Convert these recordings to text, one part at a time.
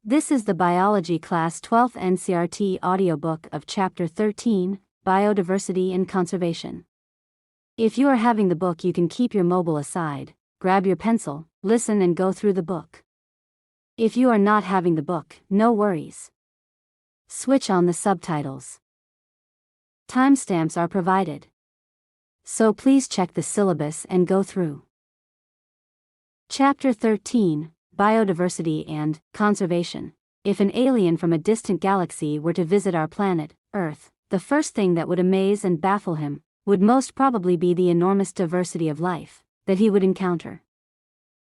This is the Biology Class 12th NCERT audiobook of Chapter 13, Biodiversity and Conservation. If you are having the book, you can keep your mobile aside, grab your pencil, listen and go through the book. If you are not having the book, no worries. Switch on the subtitles. Timestamps are provided, so please check the syllabus and go through. Chapter 13, Biodiversity and Conservation. If an alien from a distant galaxy were to visit our planet, Earth, the first thing that would amaze and baffle him would most probably be the enormous diversity of life that he would encounter.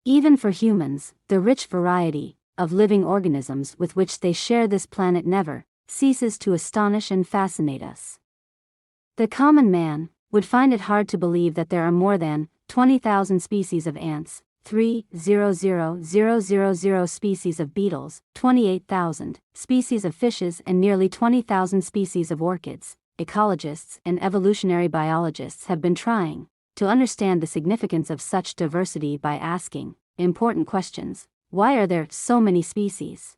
Even for humans, the rich variety of living organisms with which they share this planet never ceases to astonish and fascinate us. The common man would find it hard to believe that there are more than 20,000 species of ants, 3,000,000 species of beetles, 28,000 species of fishes and nearly 20,000 species of orchids. Ecologists and evolutionary biologists have been trying to understand the significance of such diversity by asking important questions. Why are there so many species?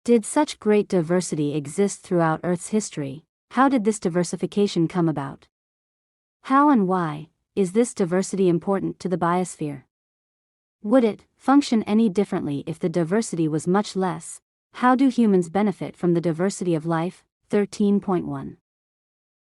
Did such great diversity exist throughout Earth's history? How did this diversification come about? How and why is this diversity important to the biosphere? Would it function any differently if the diversity was much less? How do humans benefit from the diversity of life? 13.1.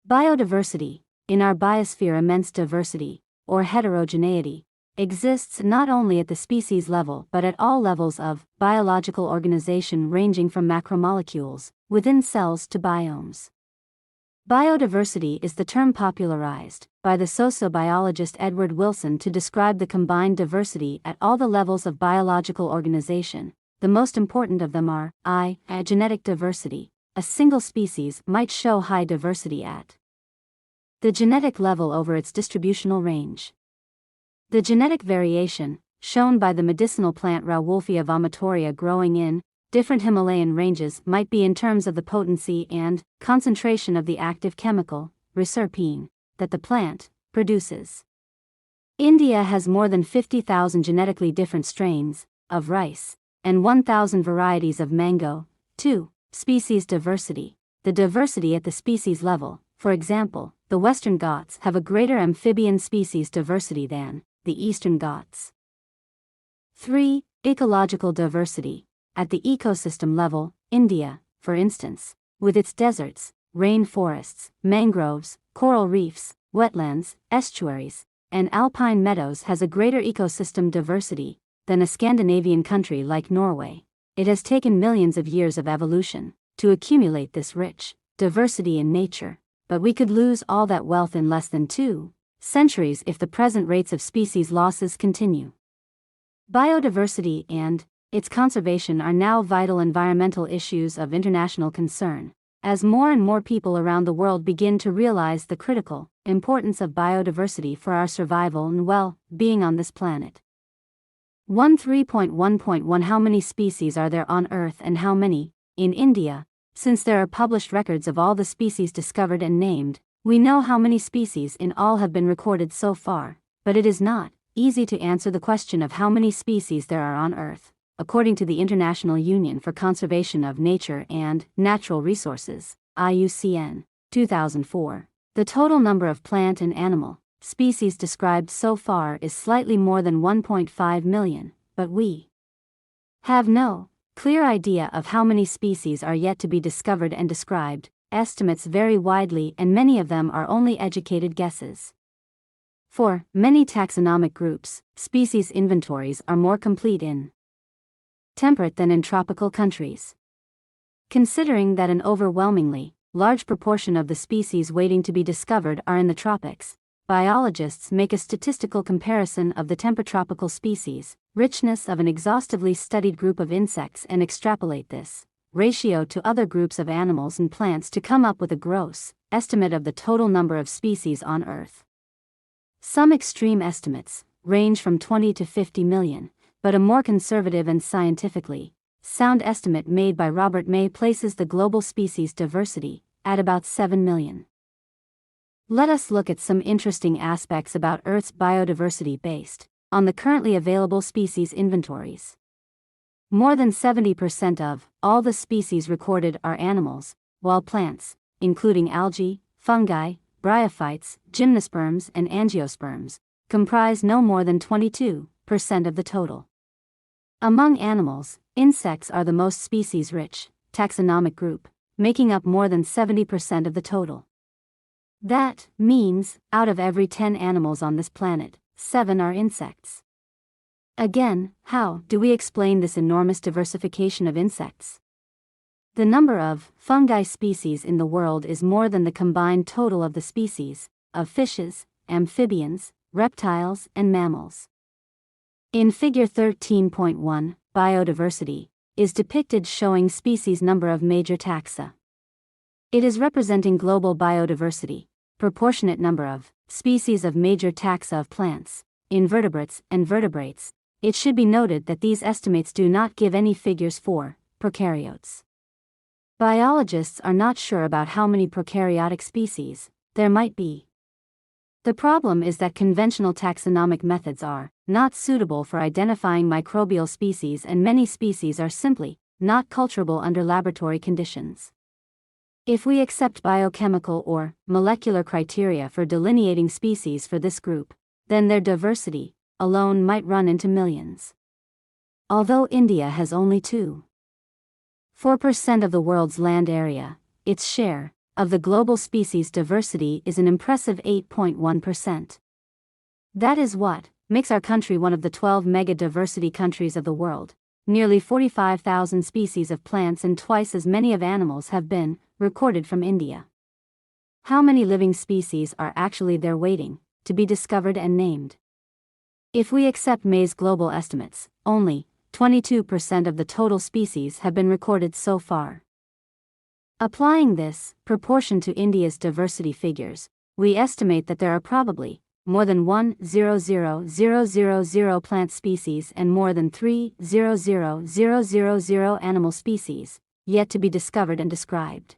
Biodiversity. In our biosphere, immense diversity, or heterogeneity, exists not only at the species level but at all levels of biological organization, ranging from macromolecules within cells to biomes. Biodiversity is the term popularized by the sociobiologist Edward Wilson to describe the combined diversity at all the levels of biological organization. The most important of them are genetic diversity. A single species might show high diversity at the genetic level over its distributional range. The genetic variation, shown by the medicinal plant Rauwolfia vomitoria growing in different Himalayan ranges, might be in terms of the potency and concentration of the active chemical, reserpine, that the plant produces. India has more than 50,000 genetically different strains of rice and 1,000 varieties of mango. 2. Species diversity. The diversity at the species level. For example, the Western Ghats have a greater amphibian species diversity than the Eastern Ghats. 3. Ecological diversity. At the ecosystem level, India, for instance, with its deserts, rainforests, mangroves, coral reefs, wetlands, estuaries, and alpine meadows, has a greater ecosystem diversity than a Scandinavian country like Norway. It has taken millions of years of evolution to accumulate this rich diversity in nature, but we could lose all that wealth in less than 2 centuries if the present rates of species losses continue. Biodiversity and its conservation are now vital environmental issues of international concern, as more and more people around the world begin to realize the critical importance of biodiversity for our survival and well-being on this planet. 13.1.1 How many species are there on Earth and how many in India? Since there are published records of all the species discovered and named, we know how many species in all have been recorded so far, but it is not easy to answer the question of how many species there are on Earth. According to the International Union for Conservation of Nature and Natural Resources, IUCN, 2004, the total number of plant and animal species described so far is slightly more than 1.5 million, but we have no clear idea of how many species are yet to be discovered and described. Estimates vary widely and many of them are only educated guesses. For many taxonomic groups, species inventories are more complete in temperate than in tropical countries. Considering that an overwhelmingly large proportion of the species waiting to be discovered are in the tropics, biologists make a statistical comparison of the tempertropical species richness of an exhaustively studied group of insects and extrapolate this ratio to other groups of animals and plants to come up with a gross estimate of the total number of species on Earth. Some extreme estimates range from 20 to 50 million. But a more conservative and scientifically sound estimate made by Robert May places the global species diversity at about 7 million. Let us look at some interesting aspects about Earth's biodiversity based on the currently available species inventories. More than 70% of all the species recorded are animals, while plants, including algae, fungi, bryophytes, gymnosperms, and angiosperms, comprise no more than 22% of the total. Among animals, insects are the most species-rich taxonomic group, making up more than 70% of the total. That means, out of every 10 animals on this planet, 7 are insects. Again, how do we explain this enormous diversification of insects? The number of fungi species in the world is more than the combined total of the species of fishes, amphibians, reptiles, and mammals. In Figure 13.1, biodiversity is depicted showing species number of major taxa. It is representing global biodiversity, proportionate number of species of major taxa of plants, invertebrates, and vertebrates. It should be noted that these estimates do not give any figures for prokaryotes. Biologists are not sure about how many prokaryotic species there might be. The problem is that conventional taxonomic methods are not suitable for identifying microbial species, and many species are simply not culturable under laboratory conditions. If we accept biochemical or molecular criteria for delineating species for this group, then their diversity alone might run into millions. Although India has only 2.4% of the world's land area, its share of the global species diversity is an impressive 8.1%. That is what makes our country one of the 12 mega-diversity countries of the world. Nearly 45,000 species of plants and twice as many of animals have been recorded from India. How many living species are actually there waiting to be discovered and named? If we accept May's global estimates, only 22% of the total species have been recorded so far. Applying this proportion to India's diversity figures, we estimate that there are probably more than 1,000,000 plant species and more than 3,000,000 animal species yet to be discovered and described.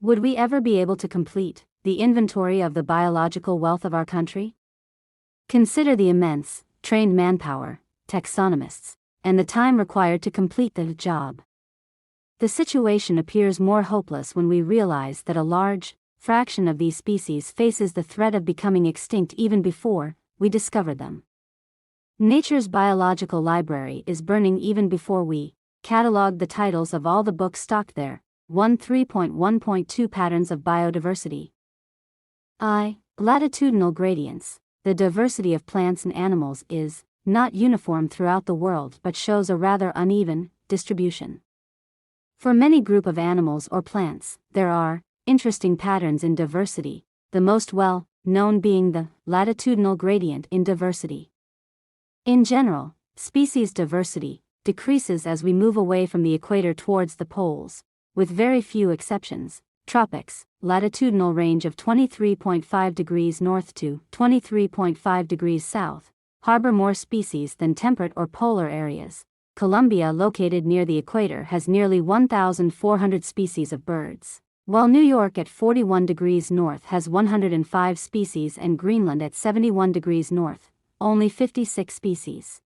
Would we ever be able to complete the inventory of the biological wealth of our country? Consider the immense, trained manpower, taxonomists, and the time required to complete the job. The situation appears more hopeless when we realize that a large fraction of these species faces the threat of becoming extinct even before we discover them. Nature's biological library is burning even before we catalog the titles of all the books stocked there. 3.1.2 Patterns of Biodiversity. Latitudinal gradients. The diversity of plants and animals is not uniform throughout the world but shows a rather uneven distribution. For many group of animals or plants, there are interesting patterns in diversity, the most well-known being the latitudinal gradient in diversity. In general, species diversity decreases as we move away from the equator towards the poles, with very few exceptions. Tropics, latitudinal range of 23.5 degrees north to 23.5 degrees south, harbor more species than temperate or polar areas. Colombia, located near the equator, has nearly 1,400 species of birds, while New York at 41 degrees north has 105 species and Greenland at 71 degrees north, only 56 species.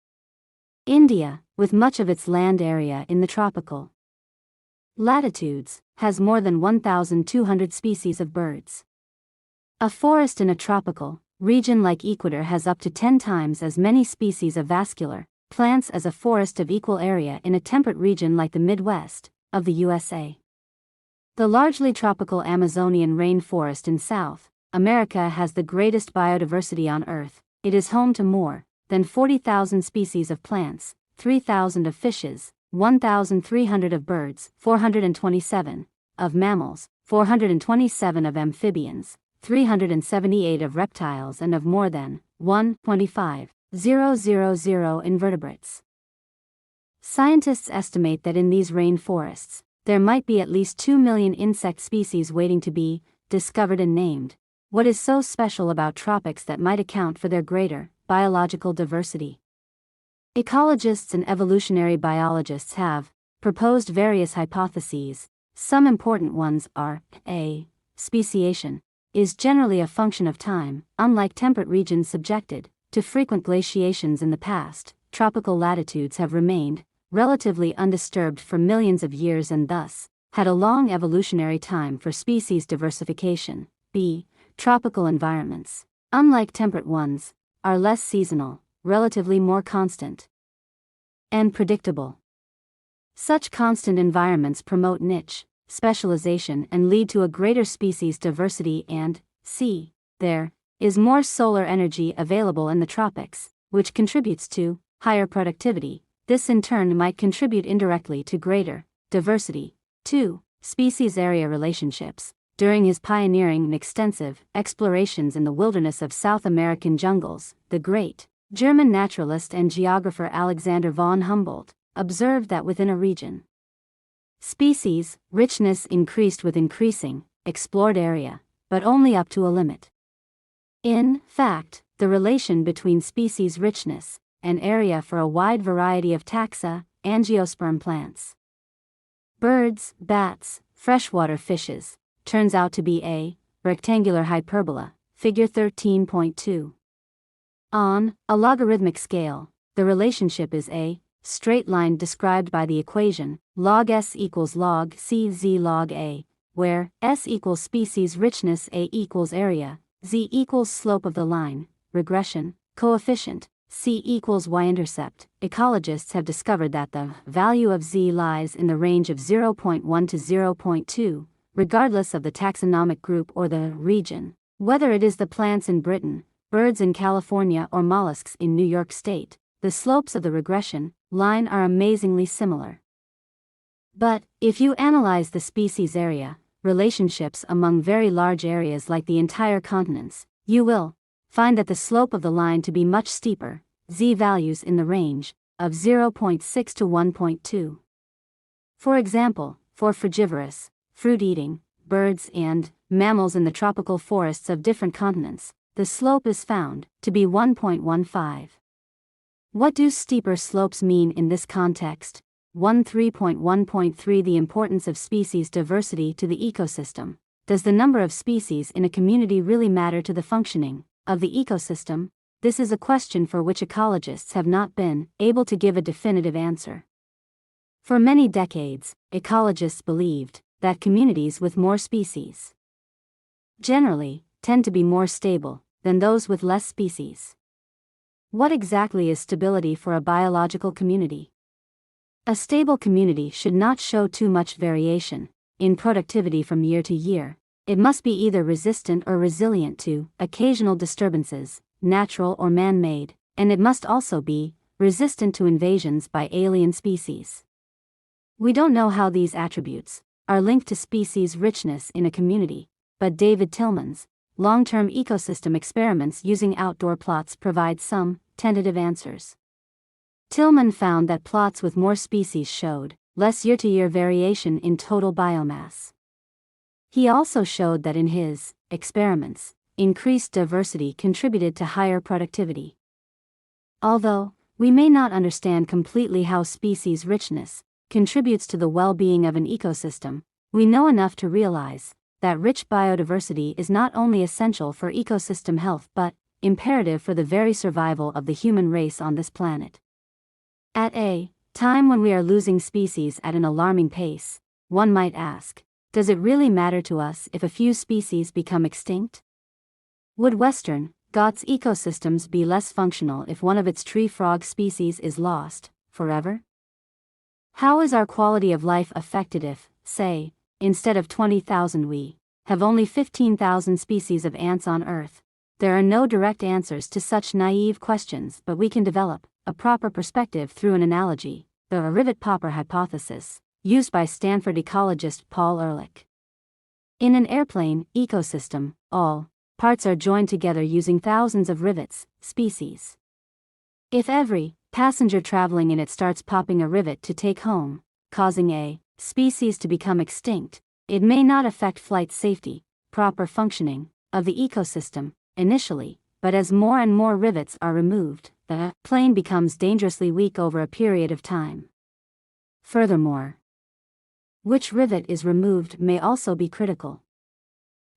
India, with much of its land area in the tropical latitudes, has more than 1,200 species of birds. A forest in a tropical region like Ecuador has up to 10 times as many species of vascular plants as a forest of equal area in a temperate region like the Midwest of the USA. The largely tropical Amazonian rainforest in South America has the greatest biodiversity on Earth. It is home to more than 40,000 species of plants, 3,000 of fishes, 1,300 of birds, 427 of mammals, 427 of amphibians, 378 of reptiles, and of more than 125,000 invertebrates. Scientists estimate that in these rainforests, there might be at least 2 million insect species waiting to be discovered and named. What is so special about tropics that might account for their greater biological diversity? Ecologists and evolutionary biologists have proposed various hypotheses. Some important ones are: A. Speciation is generally a function of time. Unlike temperate regions subjected to frequent glaciations in the past, tropical latitudes have remained relatively undisturbed for millions of years and thus had a long evolutionary time for species diversification. B. Tropical environments, unlike temperate ones, are less seasonal, relatively more constant and predictable. Such constant environments promote niche specialization and lead to a greater species diversity and, c. There is more solar energy available in the tropics, which contributes to higher productivity. This in turn might contribute indirectly to greater diversity. 2. Species area relationships. During his pioneering and extensive explorations in the wilderness of South American jungles, the great German naturalist and geographer Alexander von Humboldt observed that within a region, species richness increased with increasing explored area, but only up to a limit. In fact, the relation between species richness and area for a wide variety of taxa, angiosperm plants, birds, bats, freshwater fishes, turns out to be a rectangular hyperbola, figure 13.2. On a logarithmic scale, the relationship is a straight line described by the equation log s equals log c z log a, where s equals species richness, a equals area, z equals slope of the line, regression coefficient, c equals y-intercept. Ecologists have discovered that the value of z lies in the range of 0.1 to 0.2, regardless of the taxonomic group or the region, whether it is the plants in Britain, birds in California or mollusks in New York State. The slopes of the regression line are amazingly similar. But, if you analyze the species area relationships among very large areas like the entire continents, you will find that the slope of the line to be much steeper, z values in the range of 0.6 to 1.2. For example, for frugivorous, fruit-eating, birds and mammals in the tropical forests of different continents, the slope is found to be 1.15. What do steeper slopes mean in this context? 3.1.3 The importance of species diversity to the ecosystem. Does the number of species in a community really matter to the functioning of the ecosystem? This is a question for which ecologists have not been able to give a definitive answer. For many decades, ecologists believed that communities with more species generally tend to be more stable than those with less species. What exactly is stability for a biological community? A stable community should not show too much variation in productivity from year to year. It must be either resistant or resilient to occasional disturbances, natural or man-made, and it must also be resistant to invasions by alien species. We don't know how these attributes are linked to species richness in a community, but David Tillman's long-term ecosystem experiments using outdoor plots provide some tentative answers. Tillman found that plots with more species showed less year-to-year variation in total biomass. He also showed that in his experiments, increased diversity contributed to higher productivity. Although we may not understand completely how species richness contributes to the well-being of an ecosystem, we know enough to realize that rich biodiversity is not only essential for ecosystem health but imperative for the very survival of the human race on this planet. At a time when we are losing species at an alarming pace, one might ask, does it really matter to us if a few species become extinct? Would Western Ghats ecosystems be less functional if one of its tree frog species is lost forever? How is our quality of life affected if, say, instead of 20,000 we have only 15,000 species of ants on Earth? There are no direct answers to such naive questions, but we can develop a proper perspective through an analogy, the rivet popper hypothesis, used by Stanford ecologist Paul Ehrlich. In an airplane ecosystem, all parts are joined together using thousands of rivets, species. If every passenger traveling in it starts popping a rivet to take home, causing a species to become extinct, it may not affect flight safety, proper functioning of the ecosystem initially, but as more and more rivets are removed, the plane becomes dangerously weak over a period of time. Furthermore, which rivet is removed may also be critical.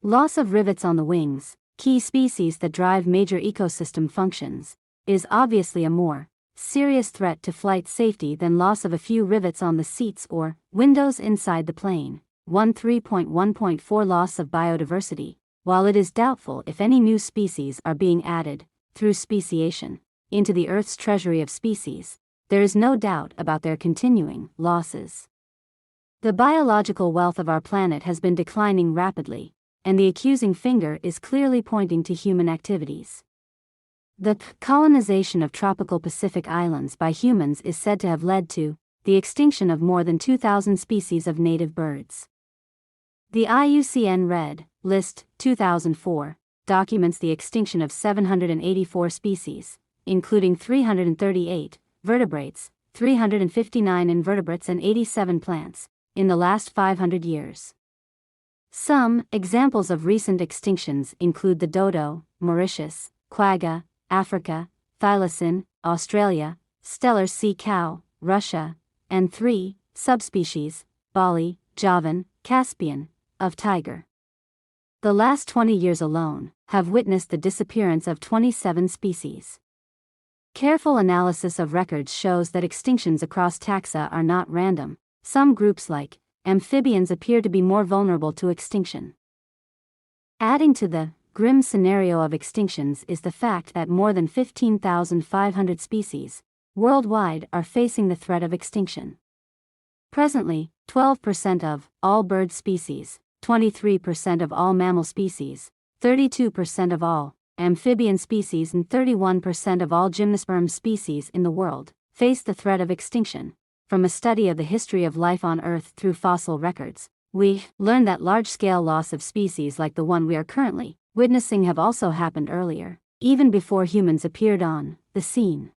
Loss of rivets on the wings, key species that drive major ecosystem functions, is obviously a more serious threat to flight safety than loss of a few rivets on the seats or windows inside the plane. 13.1.4 Loss of biodiversity. While it is doubtful if any new species are being added, through speciation, into the Earth's treasury of species, there is no doubt about their continuing losses. The biological wealth of our planet has been declining rapidly, and the accusing finger is clearly pointing to human activities. The colonization of tropical Pacific islands by humans is said to have led to the extinction of more than 2,000 species of native birds. The IUCN Red List 2004 documents the extinction of 784 species, including 338 vertebrates, 359 invertebrates and 87 plants, in the last 500 years. Some examples of recent extinctions include the dodo, Mauritius, quagga, Africa, thylacine, Australia, stellar sea cow, Russia, and 3 subspecies, Bali, Javan, Caspian, of tiger. The last 20 years alone have witnessed the disappearance of 27 species. Careful analysis of records shows that extinctions across taxa are not random. Some groups like amphibians appear to be more vulnerable to extinction. Adding to the grim scenario of extinctions is the fact that more than 15,500 species worldwide are facing the threat of extinction. Presently, 12% of all bird species, 23% of all mammal species, 32% of all amphibian species and 31% of all gymnosperm species in the world face the threat of extinction. From a study of the history of life on Earth through fossil records, we learn that large-scale loss of species like the one we are currently witnessing have also happened earlier, even before humans appeared on the scene.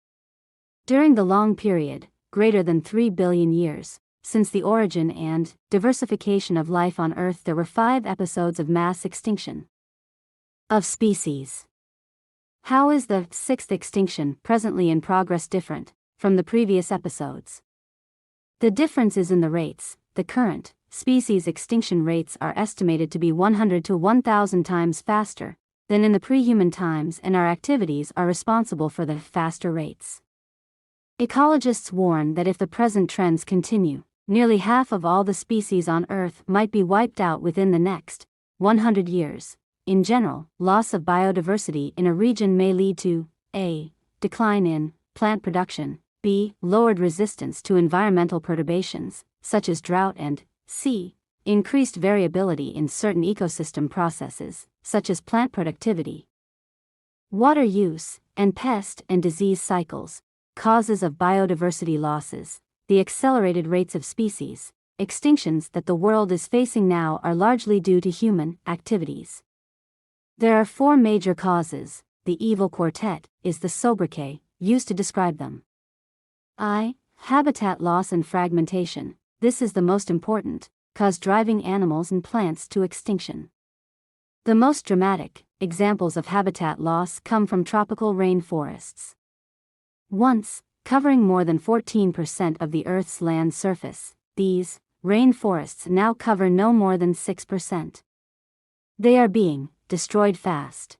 During the long period, greater than 3 billion years, since the origin and diversification of life on Earth, there were 5 episodes of mass extinction of species. How is the 6th extinction presently in progress different from the previous episodes? The difference is in the rates. The current species extinction rates are estimated to be 100 to 1,000 times faster than in the pre-human times, and our activities are responsible for the faster rates. Ecologists warn that if the present trends continue, nearly half of all the species on Earth might be wiped out within the next 100 years. In general, loss of biodiversity in a region may lead to a. decline in plant production, b. lowered resistance to environmental perturbations, such as drought, and c. increased variability in certain ecosystem processes, such as plant productivity. Water use, and pest and disease cycles. Causes of biodiversity losses. The accelerated rates of species extinctions that the world is facing now are largely due to human activities. There are 4 major causes. The evil quartet is the sobriquet used to describe them. I. Habitat loss and fragmentation. This is the most important cause driving animals and plants to extinction. The most dramatic examples of habitat loss come from tropical rainforests. Once covering more than 14% of the Earth's land surface, these rainforests now cover no more than 6%. They are being destroyed fast.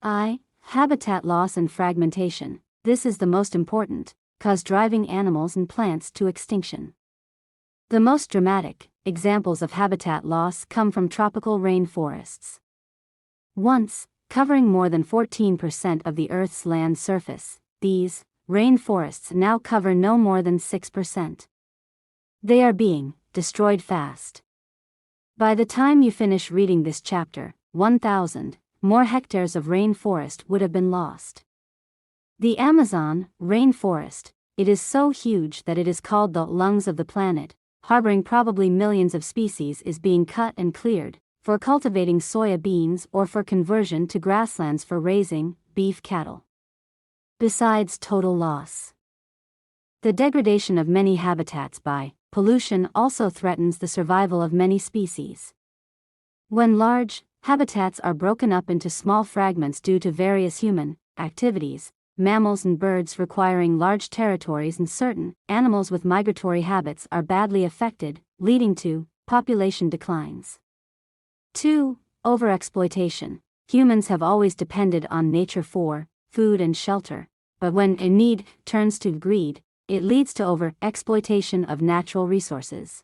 I. Habitat loss and fragmentation. This is the most important cause driving animals and plants to extinction. The most dramatic examples of habitat loss come from tropical rainforests. Once covering more than 14% of the Earth's land surface, these rainforests now cover no more than 6%. They are being destroyed fast. By the time you finish reading this chapter, 1,000 more hectares of rainforest would have been lost. The Amazon rainforest, it is so huge that it is called the lungs of the planet, harboring probably millions of species, is being cut and cleared for cultivating soya beans or for conversion to grasslands for raising beef cattle. Besides total loss, the degradation of many habitats by pollution also threatens the survival of many species. When large habitats are broken up into small fragments due to various human activities, mammals and birds requiring large territories and certain animals with migratory habits are badly affected, leading to population declines. 2. Overexploitation. Humans have always depended on nature for food and shelter, but when a need turns to greed, it leads to over-exploitation of natural resources.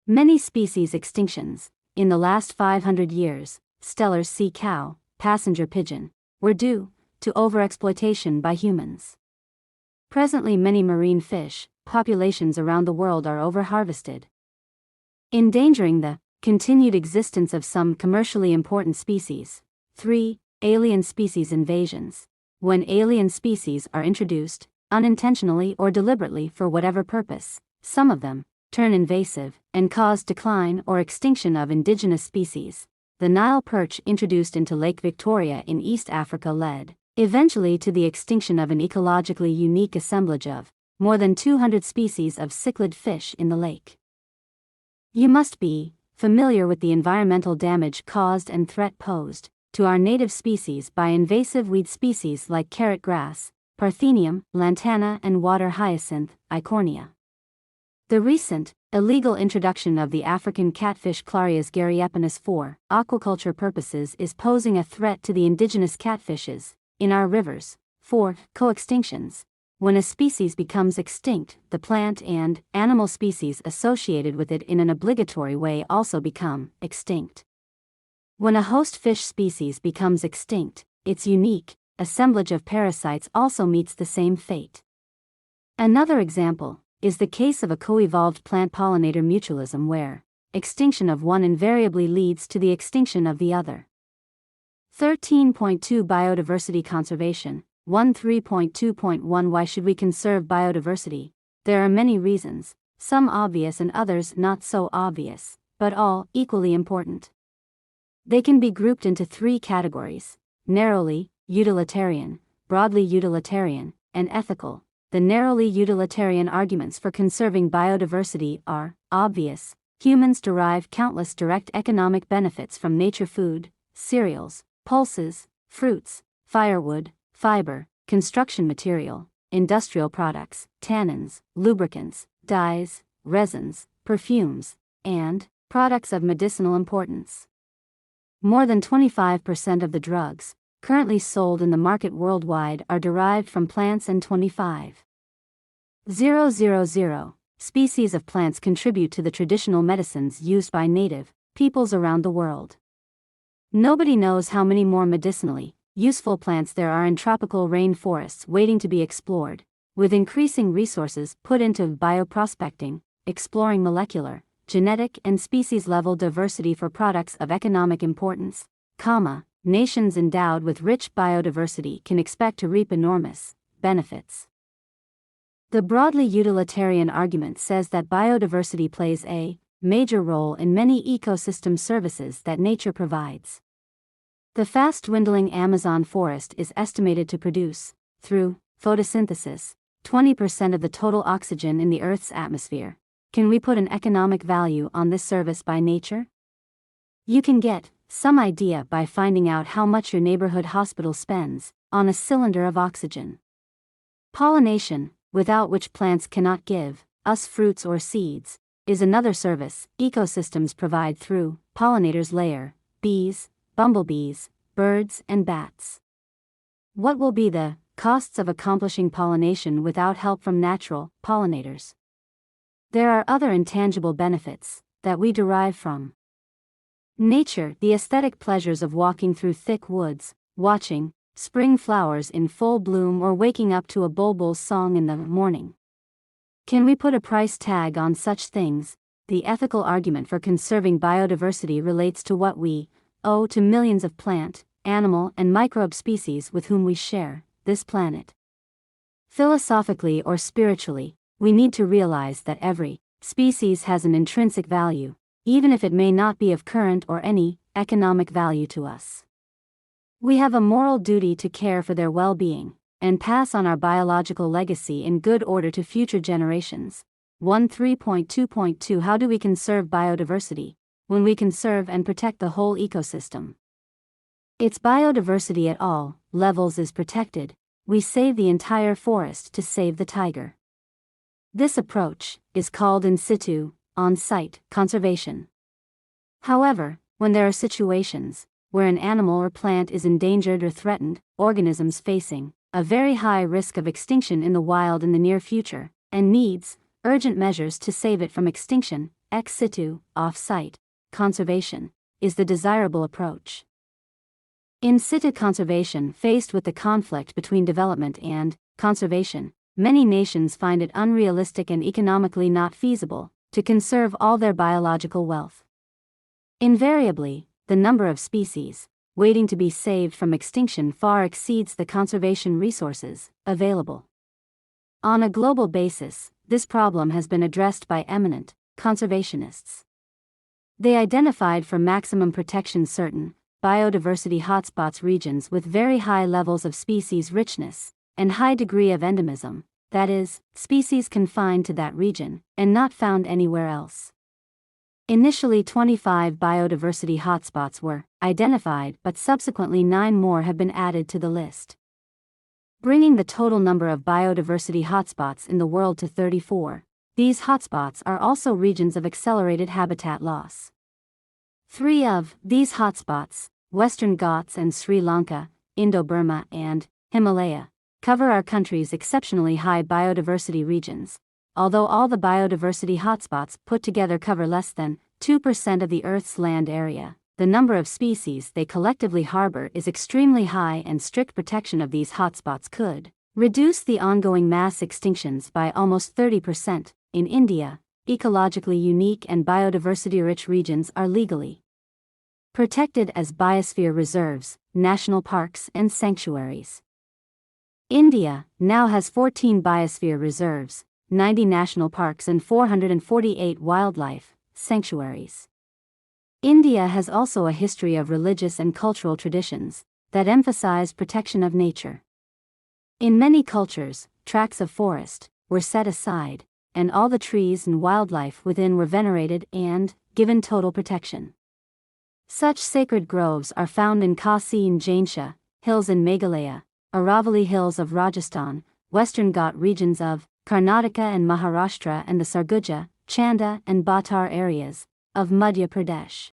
Many species extinctions, in the last 500 years, Steller's sea cow, passenger pigeon, were due to overexploitation by humans. Presently many marine fish populations around the world are overharvested, endangering the continued existence of some commercially important species. 3. Alien species invasions. When alien species are introduced, unintentionally or deliberately for whatever purpose, some of them turn invasive and cause decline or extinction of indigenous species. The Nile perch introduced into Lake Victoria in East Africa led, eventually, to the extinction of an ecologically unique assemblage of more than 200 species of cichlid fish in the lake. You must be familiar with the environmental damage caused and threat posed to our native species by invasive weed species like carrot grass, Parthenium, lantana, and water hyacinth, Eichhornia. The recent, illegal introduction of the African catfish Clarias gariepennis for aquaculture purposes is posing a threat to the indigenous catfishes in our rivers. 4. Co-extinctions. When a species becomes extinct, the plant and animal species associated with it in an obligatory way also become extinct. When a host fish species becomes extinct, its unique assemblage of parasites also meets the same fate. Another example is the case of a co-evolved plant-pollinator mutualism where extinction of one invariably leads to the extinction of the other. 13.2 Biodiversity Conservation. 13.2.1 Why should we conserve biodiversity? There are many reasons, some obvious and others not so obvious, but all equally important. They can be grouped into 3 categories: narrowly utilitarian, broadly utilitarian, and ethical. The narrowly utilitarian arguments for conserving biodiversity are obvious. Humans derive countless direct economic benefits from nature: food, cereals, pulses, fruits, firewood, fiber, construction material, industrial products, tannins, lubricants, dyes, resins, perfumes, and products of medicinal importance. More than 25% of the drugs currently sold in the market worldwide are derived from plants, and 25,000 species of plants contribute to the traditional medicines used by native peoples around the world. Nobody knows how many more medicinally useful plants there are in tropical rainforests waiting to be explored. With increasing resources put into bioprospecting, exploring molecular, genetic, and species-level diversity for products of economic importance, nations endowed with rich biodiversity can expect to reap enormous benefits. The broadly utilitarian argument says that biodiversity plays a major role in many ecosystem services that nature provides. The fast-dwindling Amazon forest is estimated to produce, through photosynthesis, 20% of the total oxygen in the Earth's atmosphere. Can we put an economic value on this service by nature? You can get some idea by finding out how much your neighborhood hospital spends on a cylinder of oxygen. Pollination, without which plants cannot give us fruits or seeds, is another service ecosystems provide through pollinators: layer, bees, bumblebees, birds, and bats. What will be the costs of accomplishing pollination without help from natural pollinators? There are other intangible benefits that we derive from nature: the aesthetic pleasures of walking through thick woods, watching spring flowers in full bloom, or waking up to a bulbul's song in the morning. Can we put a price tag on such things? The ethical argument for conserving biodiversity relates to what we owe to millions of plant, animal, and microbe species with whom we share this planet. Philosophically or spiritually, we need to realize that every species has an intrinsic value, even if it may not be of current or any economic value to us. We have a moral duty to care for their well-being and pass on our biological legacy in good order to future generations. 13.2.2 How do we conserve biodiversity? When we conserve and protect the whole ecosystem, its biodiversity at all levels is protected. We save the entire forest to save the tiger. This approach is called in situ, on-site, conservation. However, when there are situations where an animal or plant is endangered or threatened, organisms facing a very high risk of extinction in the wild in the near future, and needs urgent measures to save it from extinction. Ex situ, off-site conservation is the desirable approach. In situ conservation, faced with the conflict between development and conservation, many nations find it unrealistic and economically not feasible to conserve all their biological wealth. Invariably, the number of species waiting to be saved from extinction far exceeds the conservation resources available. On a global basis, this problem has been addressed by eminent conservationists. They identified for maximum protection certain biodiversity hotspots, regions with very high levels of species richness and high degree of endemism, that is, species confined to that region and not found anywhere else. Initially 25 biodiversity hotspots were identified, but subsequently 9 more have been added to the list, bringing the total number of biodiversity hotspots in the world to 34. These hotspots are also regions of accelerated habitat loss. 3 of these hotspots, Western Ghats and Sri Lanka, Indo-Burma and Himalaya, cover our country's exceptionally high biodiversity regions. Although all the biodiversity hotspots put together cover less than 2% of the Earth's land area, the number of species they collectively harbor is extremely high, and strict protection of these hotspots could reduce the ongoing mass extinctions by almost 30%. In India, ecologically unique and biodiversity-rich regions are legally protected as biosphere reserves, national parks, and sanctuaries. India now has 14 biosphere reserves, 90 national parks, and 448 wildlife sanctuaries. India has also a history of religious and cultural traditions that emphasize protection of nature. In many cultures, tracts of forest were set aside, and all the trees and wildlife within were venerated and given total protection. Such sacred groves are found in Khasi and Jainsha hills in Meghalaya, Aravalli hills of Rajasthan, Western Ghat regions of Karnataka and Maharashtra, and the Sarguja, Chanda, and Bhatar areas of Madhya Pradesh.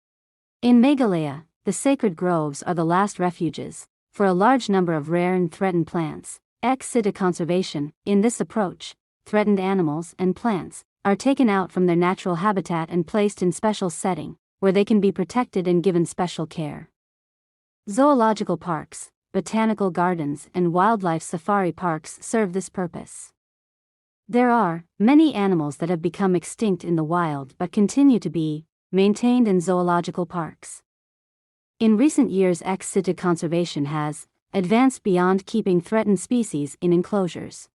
In Meghalaya, the sacred groves are the last refuges for a large number of rare and threatened plants. Ex situ conservation. In this approach, threatened animals and plants are taken out from their natural habitat and placed in special setting, where they can be protected and given special care. Zoological parks, botanical gardens, and wildlife safari parks serve this purpose. There are many animals that have become extinct in the wild but continue to be maintained in zoological parks. In recent years, ex situ conservation has advanced beyond keeping threatened species in enclosures.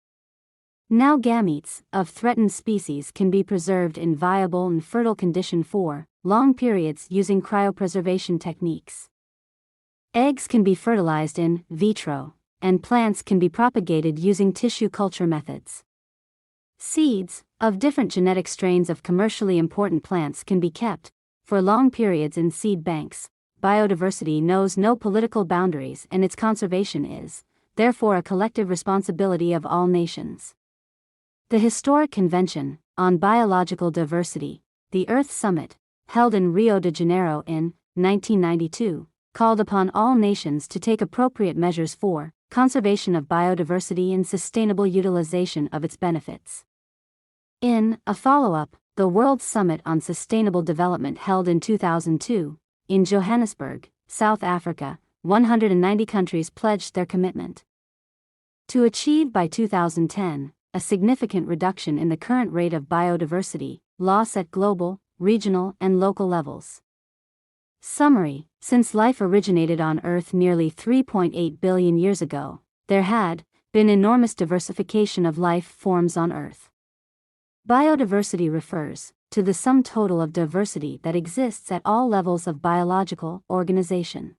Now gametes of threatened species can be preserved in viable and fertile condition for long periods using cryopreservation techniques. Eggs can be fertilized in vitro, and plants can be propagated using tissue culture methods. Seeds of different genetic strains of commercially important plants can be kept for long periods in seed banks. Biodiversity knows no political boundaries, and its conservation is, therefore, a collective responsibility of all nations. The Historic Convention on Biological Diversity, the Earth Summit, held in Rio de Janeiro in 1992, called upon all nations to take appropriate measures for conservation of biodiversity and sustainable utilization of its benefits. In a follow-up, the World Summit on Sustainable Development held in 2002, in Johannesburg, South Africa, 190 countries pledged their commitment to achieve by 2010 a significant reduction in the current rate of biodiversity loss at global, regional, and local levels. Summary: since life originated on Earth nearly 3.8 billion years ago, there had been enormous diversification of life forms on Earth. Biodiversity refers to the sum total of diversity that exists at all levels of biological organization.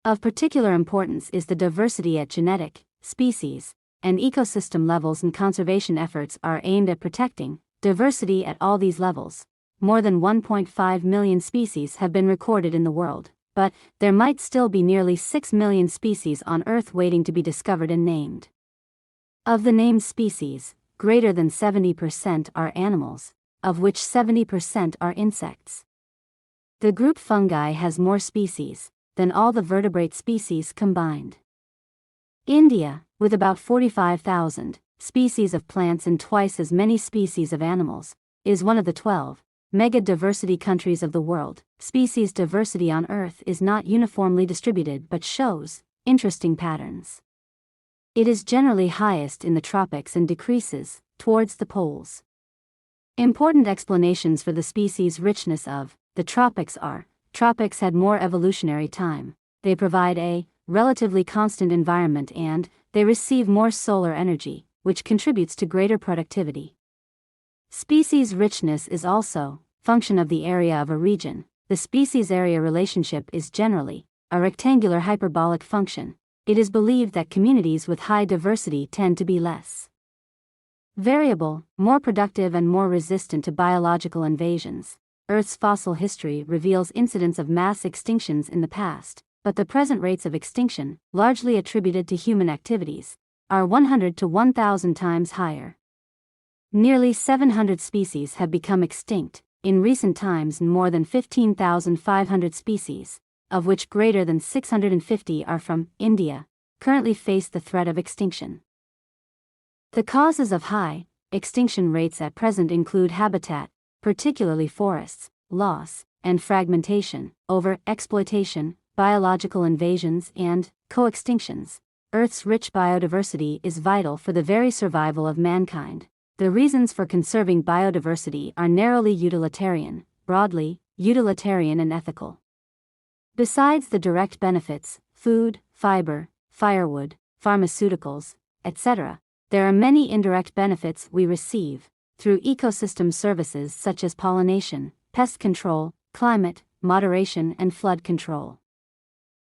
Of particular importance is the diversity at genetic, species, and ecosystem levels, and conservation efforts are aimed at protecting diversity at all these levels. More than 1.5 million species have been recorded in the world, but there might still be nearly 6 million species on Earth waiting to be discovered and named. Of the named species, greater than 70% are animals, of which 70% are insects. The group fungi has more species than all the vertebrate species combined. India with about 45,000 species of plants and twice as many species of animals, is one of the 12 mega-diversity countries of the world. Species diversity on Earth is not uniformly distributed but shows interesting patterns. It is generally highest in the tropics and decreases towards the poles. Important explanations for the species richness of the tropics are: tropics had more evolutionary time, they provide a relatively constant environment, and they receive more solar energy, which contributes to greater productivity. Species richness is also function of the area of a region. The species-area relationship is generally a rectangular hyperbolic function. It is believed that communities with high diversity tend to be less variable, more productive and more resistant to biological invasions. Earth's fossil history reveals incidents of mass extinctions in the past, but the present rates of extinction, largely attributed to human activities, are 100 to 1,000 times higher. Nearly 700 species have become extinct in recent times, and more than 15,500 species, of which greater than 650 are from India, currently face the threat of extinction. The causes of high extinction rates at present include habitat, particularly forests, loss and fragmentation, over-exploitation, biological invasions, and co-extinctions. Earth's rich biodiversity is vital for the very survival of mankind. The reasons for conserving biodiversity are narrowly utilitarian, broadly utilitarian and ethical. Besides the direct benefits, food, fiber, firewood, pharmaceuticals, etc., there are many indirect benefits we receive through ecosystem services such as pollination, pest control, climate moderation, and flood control.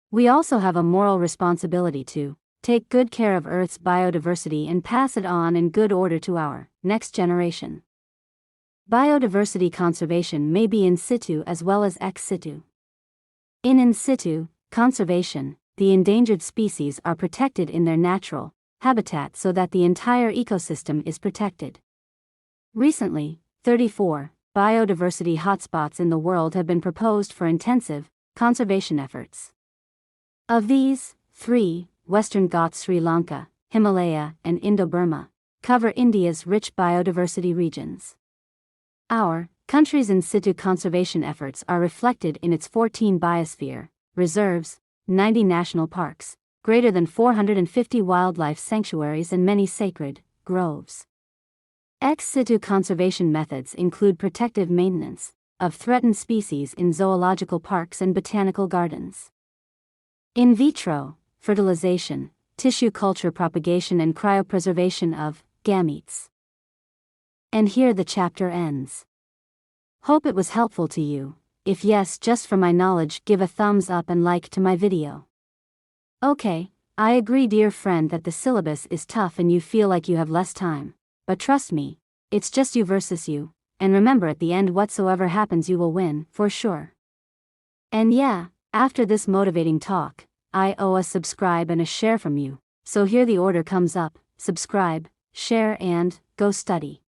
We also have a moral responsibility to take good care of Earth's biodiversity and pass it on in good order to our next generation. Biodiversity conservation may be in situ as well as ex situ. In situ conservation, the endangered species are protected in their natural habitat so that the entire ecosystem is protected. Recently, 34 biodiversity hotspots in the world have been proposed for intensive conservation efforts. Of these, 3, Western Ghats, Sri Lanka, Himalaya, and Indo-Burma, cover India's rich biodiversity regions. Our country's in situ conservation efforts are reflected in its 14 biosphere reserves, 90 national parks, greater than 450 wildlife sanctuaries, and many sacred groves. Ex situ conservation methods include protective maintenance of threatened species in zoological parks and botanical gardens. In vitro fertilization, tissue culture propagation, and cryopreservation of gametes. And here the chapter ends. Hope it was helpful to you. If yes, just for my knowledge, give a thumbs up and like to my video. Okay, I agree, dear friend, that the syllabus is tough and you feel like you have less time. But trust me, it's just you versus you, and remember, at the end, whatsoever happens, you will win, for sure. And yeah, after this motivating talk, I owe a subscribe and a share from you, so here the order comes up: subscribe, share, and go study.